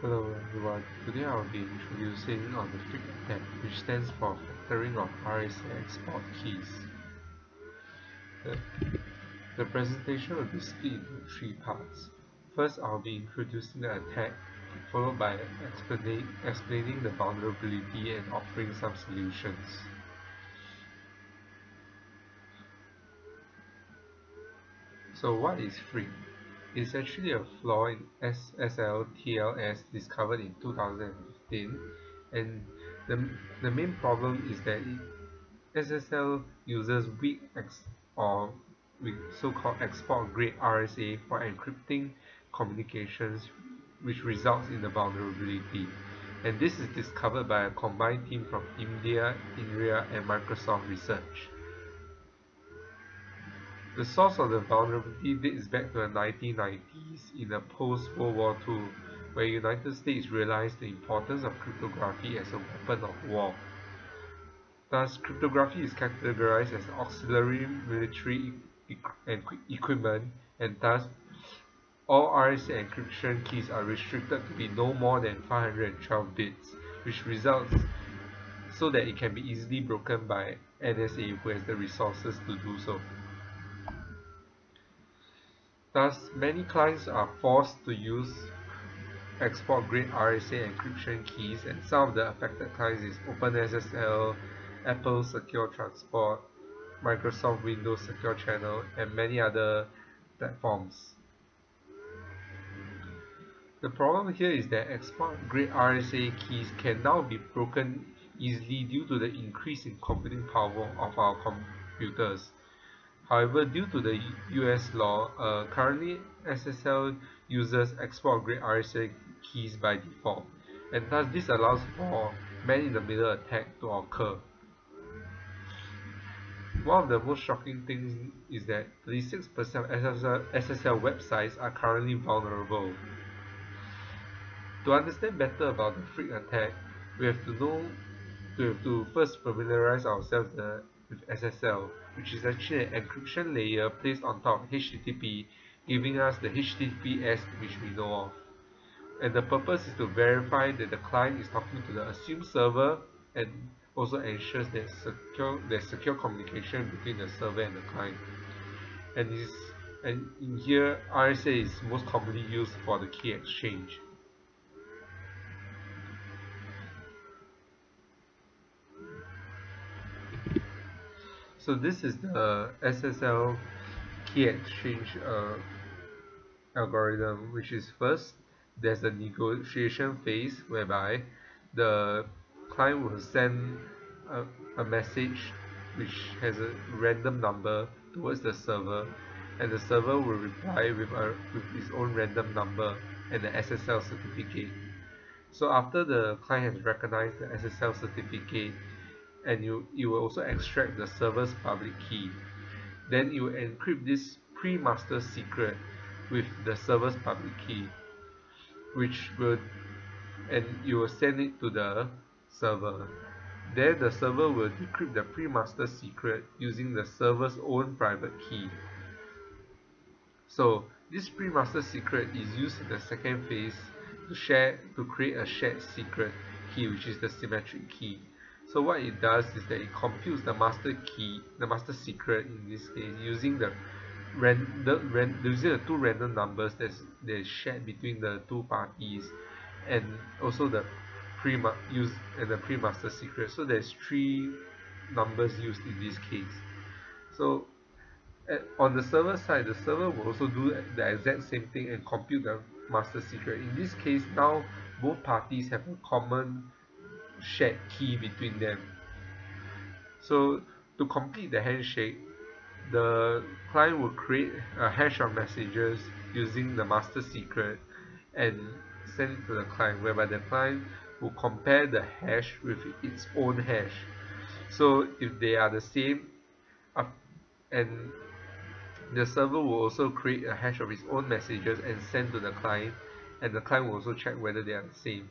Hello everyone, today I'll be introducing on the FIG attack, which stands for Factoring of RSA Export Keys. The presentation will be split into three parts. First, I'll be introducing the attack, followed by explaining the vulnerability and offering some solutions. So what is FIG? It's actually a flaw in SSL/TLS discovered in 2015, and the main problem is that SSL uses weak or so-called export-grade RSA for encrypting communications, which results in the vulnerability. And this is discovered by a combined team from India, INRIA, and Microsoft Research. The source of the vulnerability dates back to the 1990s in the post-World War II, where the United States realized the importance of cryptography as a weapon of war. Thus, cryptography is categorized as auxiliary military equipment, and thus all RSA encryption keys are restricted to be no more than 512 bits, which results so that it can be easily broken by NSA who has the resources to do so. Thus, many clients are forced to use export-grade RSA encryption keys, and some of the affected clients is OpenSSL, Apple Secure Transport, Microsoft Windows Secure Channel, and many other platforms. The problem here is that export-grade RSA keys can now be broken easily due to the increase in computing power of our computers. However, due to the US law, currently SSL uses export-grade RSA keys by default, and thus this allows for man-in-the-middle attack to occur. One of the most shocking things is that 36% of SSL websites are currently vulnerable. To understand better about the FIG attack, we have to first familiarize ourselves with SSL, which is actually an encryption layer placed on top of HTTP, giving us the HTTPS which we know of. And the purpose is to verify that the client is talking to the assumed server, and also ensures that there's secure communication between the server and the client. And in here, RSA is most commonly used for the key exchange. So this is the SSL key exchange algorithm, which is first there's a negotiation phase whereby the client will send a message which has a random number towards the server, and the server will reply with its own random number and the SSL certificate. So after the client has recognized the SSL certificate, and you will also extract the server's public key. Then you will encrypt this pre-master secret with the server's public key, and you will send it to the server. Then the server will decrypt the pre-master secret using the server's own private key. So this pre-master secret is used in the second phase to create a shared secret key, which is the symmetric key. So what it does is that it computes the master key, the master secret in this case, using the two random numbers that's shared between the two parties, and also the pre-master secret. So there's three numbers used in this case. So on the server side, the server will also do the exact same thing and compute the master secret. In this case, now both parties have a common shared key between them. So to complete the handshake, the client will create a hash of messages using the master secret and send it to the client, whereby the client will compare the hash with its own hash. So if they are the same, and the server will also create a hash of its own messages and send to the client, and the client will also check whether they are the same.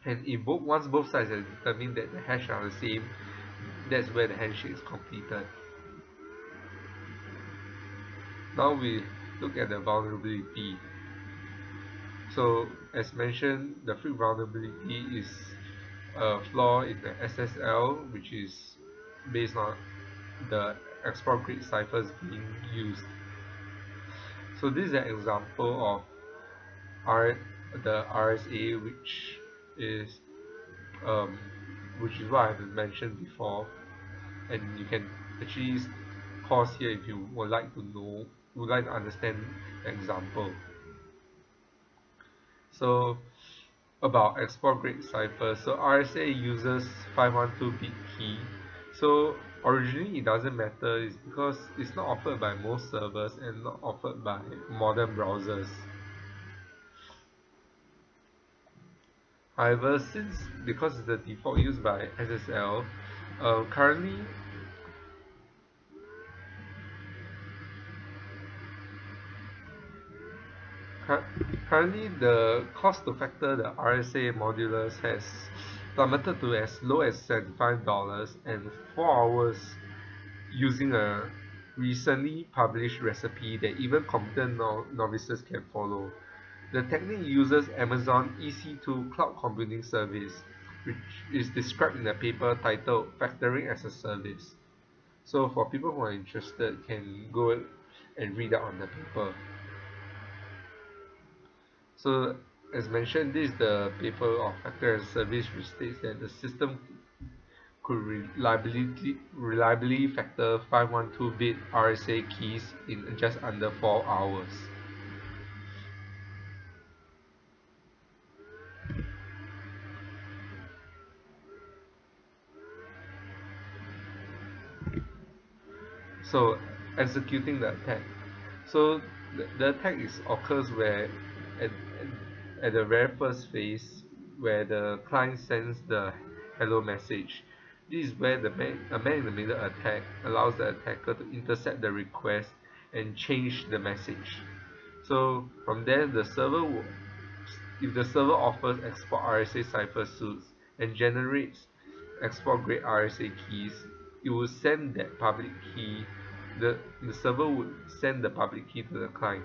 And if once both sides have determined that the hash are the same, that's where the handshake is completed. Now we look at the vulnerability. So as mentioned, the fluke vulnerability is a flaw in the SSL, which is based on the export grade ciphers being used. So this is an example of the RSA, is um, which is what I've mentioned before, and you can actually pause here if you would like to understand the example. So about export grade cipher, so RSA uses 512-bit key. So originally it doesn't matter, it's because it's not offered by most servers and not offered by modern browsers. However, because it's the default used by SSL, currently Cur- currently, the cost to factor the RSA modulus has plummeted to as low as $75 and 4 hours using a recently published recipe that even competent novices can follow. The technique uses Amazon EC2 cloud computing service, which is described in a paper titled Factoring as a Service. So for people who are interested, can go and read up on the paper. So as mentioned, this is the paper of Factor as a Service, which states that the system could reliably factor 512-bit RSA keys in just under 4 hours. So executing the attack. So the attack occurs where at, at the very first phase, where the client sends the hello message. This is where a man in the middle attack allows the attacker to intercept the request and change the message. So from there, if the server offers export RSA cipher suits and generates export grade RSA keys, it will send that public key. The server would send the public key to the client.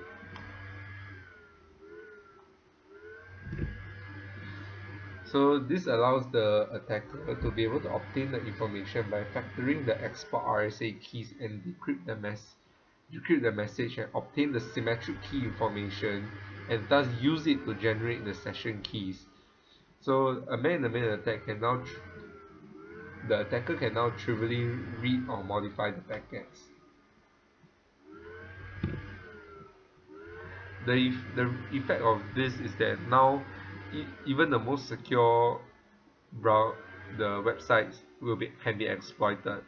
So this allows the attacker to be able to obtain the information by factoring the export RSA keys and decrypt the message and obtain the symmetric key information, and thus use it to generate the session keys. So a man-in-the-middle attack the attacker can now trivially read or modify the packets. The effect of this is that now even the most secure the websites can be exploited.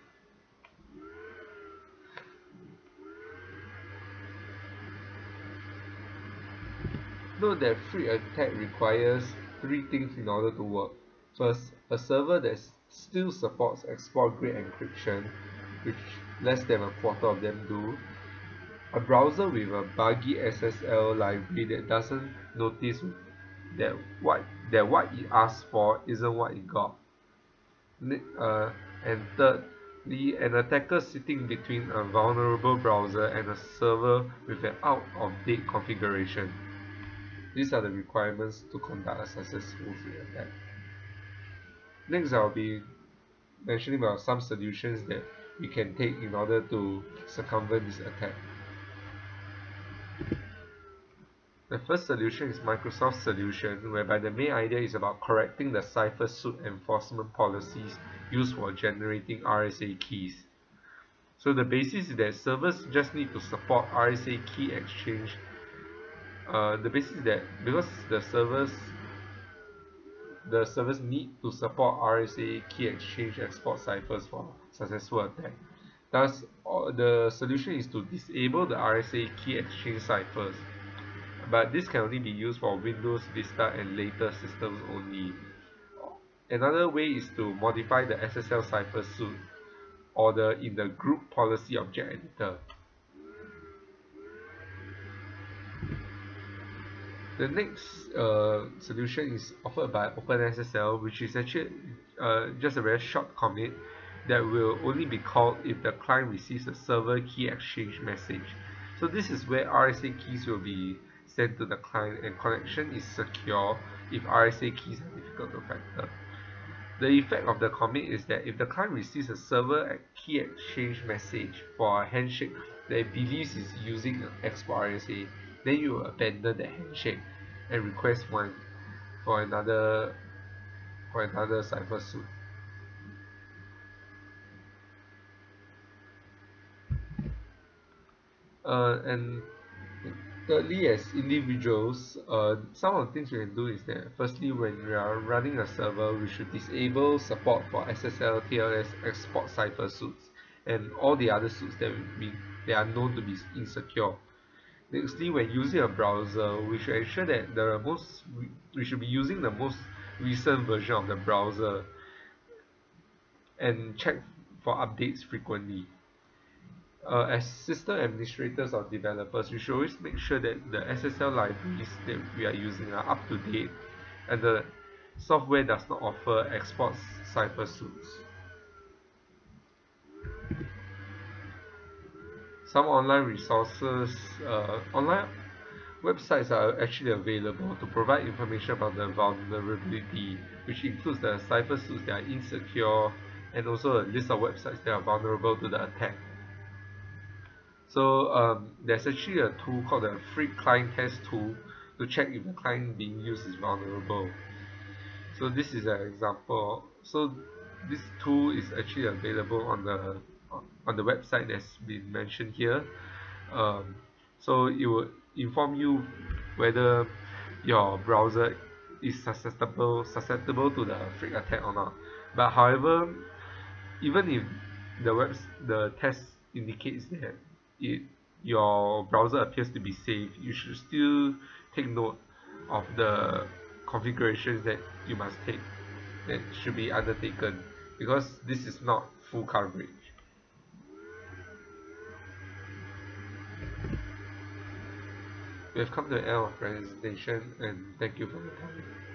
Note that free attack requires three things in order to work. First, a server that still supports export grade encryption, which less than a quarter of them do. A browser with a buggy SSL library that doesn't notice that what it asked for isn't what it got. And thirdly, an attacker sitting between a vulnerable browser and a server with an out-of-date configuration. These are the requirements to conduct a successful free attack. Next, I'll be mentioning about some solutions that we can take in order to circumvent this attack. The first solution is Microsoft's solution, whereby the main idea is about correcting the cipher suit enforcement policies used for generating RSA keys. So the basis is that servers just need to support RSA key exchange. The basis is that because the servers need to support RSA key exchange export ciphers for successful attack. Thus, the solution is to disable the RSA key exchange ciphers. But this can only be used for Windows Vista and later systems only. Another way is to modify the SSL cipher suit order in the group policy object editor. The next solution is offered by OpenSSL, which is actually just a very short commit that will only be called if the client receives a server key exchange message. So this is where RSA keys will be sent to the client and connection is secure if RSA keys are difficult to factor. The effect of the commit is that if the client receives a server key exchange message for a handshake that it believes is using export RSA, then you will abandon the handshake and request one for another cipher suit. And thirdly, as individuals, some of the things we can do is that firstly, when we are running a server, we should disable support for SSL, TLS, export cipher suits, and all the other suits they are known to be insecure. Nextly, when using a browser, we should ensure that we should be using the most recent version of the browser and check for updates frequently. As system administrators or developers, we should always make sure that the SSL libraries that we are using are up to date and the software does not offer export cipher suits. Some online websites are actually available to provide information about the vulnerability, which includes the cipher suits that are insecure and also a list of websites that are vulnerable to the attack. So there's actually a tool called the free client test tool to check if the client being used is vulnerable. So this is an example. So this tool is actually available on the website that's been mentioned here. Um, so it will inform you whether your browser is susceptible to the freak attack or not. But however, even if the test indicates that it your browser appears to be safe, you should still take note of the configurations that you must take that should be undertaken because this is not full coverage. We have come to the end of the presentation and thank you for your time.